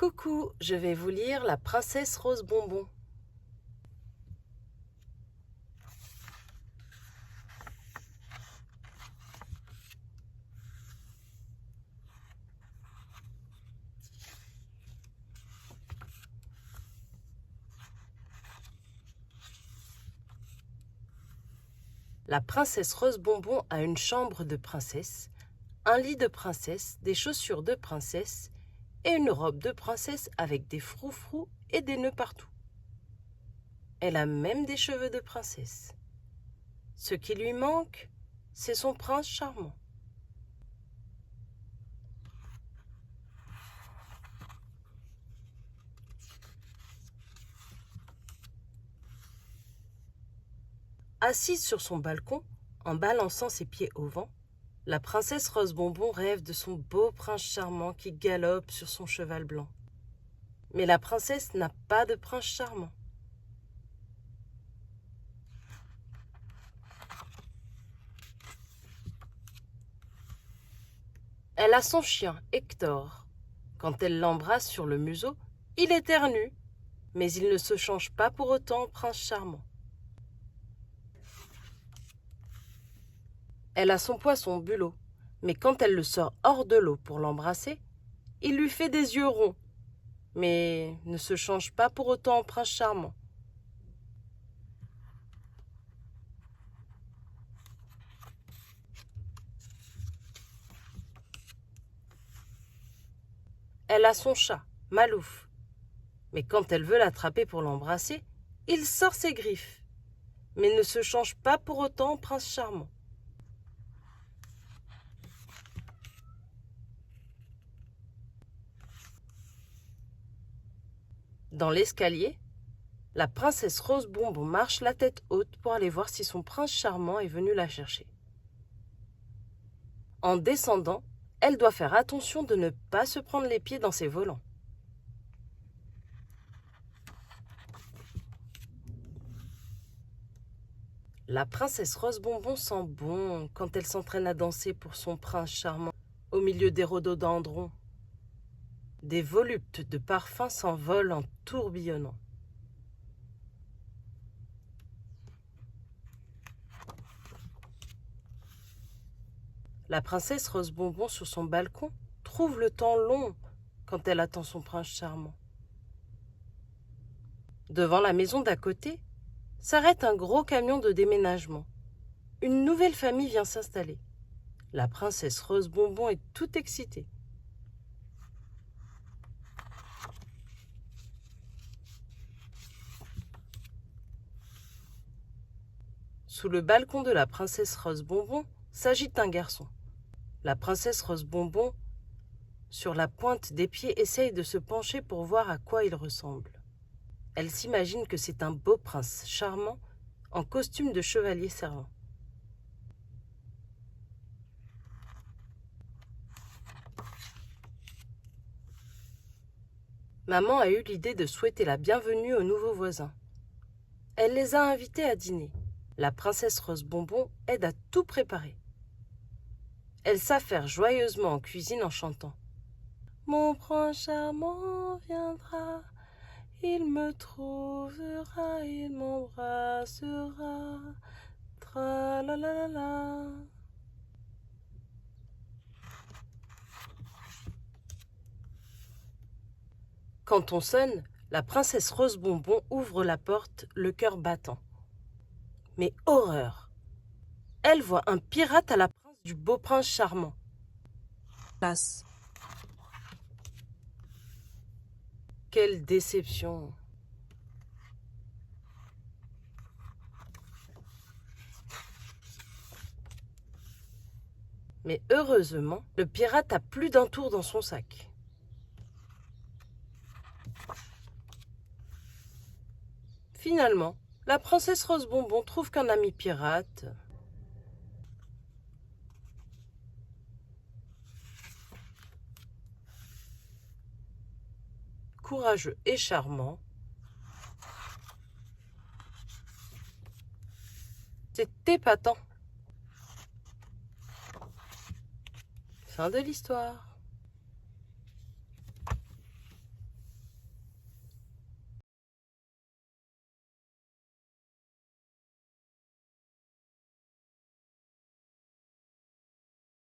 Coucou, je vais vous lire La princesse rose bonbon. La princesse rose bonbon a une chambre de princesse, un lit de princesse, des chaussures de princesse et une robe de princesse avec des froufrous et des nœuds partout. Elle a même des cheveux de princesse. Ce qui lui manque, c'est son prince charmant. Assise sur son balcon, en balançant ses pieds au vent, la princesse rose bonbon rêve de son beau prince charmant qui galope sur son cheval blanc. Mais la princesse n'a pas de prince charmant. Elle a son chien, Hector. Quand elle l'embrasse sur le museau, il éternue, mais il ne se change pas pour autant en prince charmant. Elle a son poisson, Bulot, mais quand elle le sort hors de l'eau pour l'embrasser, il lui fait des yeux ronds, mais ne se change pas pour autant en prince charmant. Elle a son chat, Malouf, mais quand elle veut l'attraper pour l'embrasser, il sort ses griffes, mais ne se change pas pour autant en prince charmant. Dans l'escalier, la princesse rose bonbon marche la tête haute pour aller voir si son prince charmant est venu la chercher. En descendant, elle doit faire attention de ne pas se prendre les pieds dans ses volants. La princesse rose bonbon sent bon quand elle s'entraîne à danser pour son prince charmant au milieu des rhododendrons. Des voluptes de parfums s'envolent en tourbillonnant. La princesse rose bonbon sur son balcon trouve le temps long quand elle attend son prince charmant. Devant la maison d'à côté, s'arrête un gros camion de déménagement. Une nouvelle famille vient s'installer. La princesse rose bonbon est toute excitée. Sous le balcon de la princesse rose bonbon s'agite un garçon. La princesse rose bonbon, sur la pointe des pieds, essaye de se pencher pour voir à quoi il ressemble. Elle s'imagine que c'est un beau prince charmant en costume de chevalier servant. Maman a eu l'idée de souhaiter la bienvenue aux nouveaux voisins. Elle les a invités à dîner. La princesse rose bonbon aide à tout préparer. Elle s'affaire joyeusement en cuisine en chantant. Mon prince charmant viendra, il me trouvera, il m'embrassera, tra-la-la-la-la. Quand on sonne, la princesse rose bonbon ouvre la porte, le cœur battant. Mais horreur! Elle voit un pirate à la place du beau prince charmant. Place. Quelle déception! Mais heureusement, le pirate a plus d'un tour dans son sac. Finalement, la princesse rose bonbon trouve qu'un ami pirate, courageux et charmant, c'est épatant. Fin de l'histoire.